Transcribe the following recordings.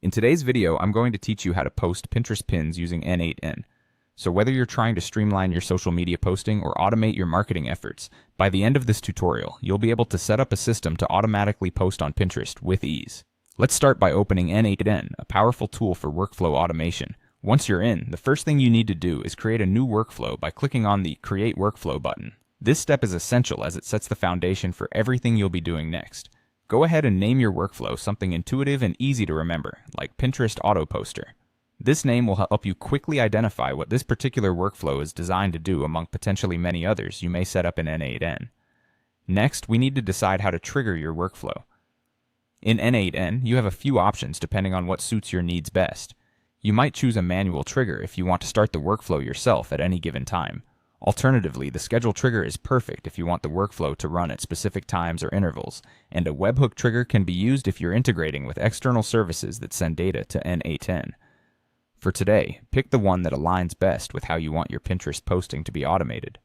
In today's video, I'm going to teach you how to post Pinterest pins using n8n. So whether you're trying to streamline your social media posting or automate your marketing efforts, by the end of this tutorial, you'll be able to set up a system to automatically post on Pinterest with ease. Let's start by opening n8n, a powerful tool for workflow automation. Once you're in, the first thing you need to do is create a new workflow by clicking on the Create Workflow button. This step is essential as it sets the foundation for everything you'll be doing next. Go ahead and name your workflow something intuitive and easy to remember, like Pinterest Auto Poster. This name will help you quickly identify what this particular workflow is designed to do among potentially many others you may set up in n8n. Next, we need to decide how to trigger your workflow. In n8n, you have a few options depending on what suits your needs best. You might choose a manual trigger if you want to start the workflow yourself at any given time. Alternatively, the schedule trigger is perfect if you want the workflow to run at specific times or intervals, and a webhook trigger can be used if you're integrating with external services that send data to n8n. For today, pick the one that aligns best with how you want your Pinterest posting to be automated.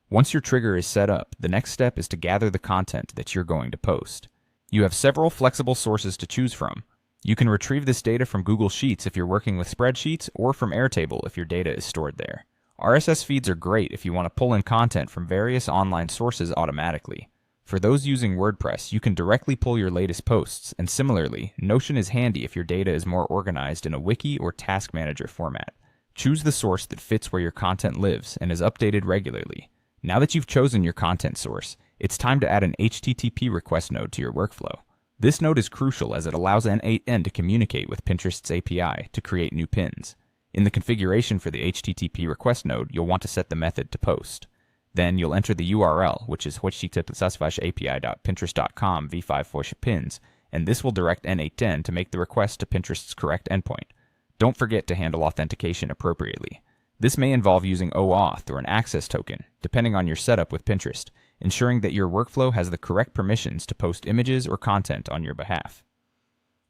Once your trigger is set up, the next step is to gather the content that you're going to post. You have several flexible sources to choose from. You can retrieve this data from Google Sheets if you're working with spreadsheets, or from Airtable if your data is stored there. RSS feeds are great if you want to pull in content from various online sources automatically. For those using WordPress, you can directly pull your latest posts, and similarly, Notion is handy if your data is more organized in a wiki or task manager format. Choose the source that fits where your content lives and is updated regularly. Now that you've chosen your content source, it's time to add an HTTP request node to your workflow. This node is crucial as it allows n8n to communicate with Pinterest's API to create new pins. In the configuration for the HTTP request node, you'll want to set the method to post. Then you'll enter the URL, which is http://api.pinterest.com v5/pins, and this will direct n8n to make the request to Pinterest's correct endpoint. Don't forget to handle authentication appropriately. This may involve using OAuth or an access token, depending on your setup with Pinterest, ensuring that your workflow has the correct permissions to post images or content on your behalf.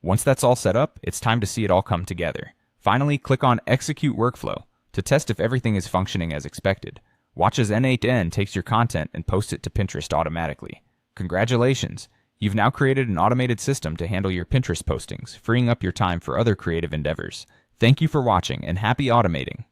Once that's all set up, it's time to see it all come together. Finally, click on Execute Workflow to test if everything is functioning as expected. Watch as n8n takes your content and posts it to Pinterest automatically. Congratulations! You've now created an automated system to handle your Pinterest postings, freeing up your time for other creative endeavors. Thank you for watching and happy automating!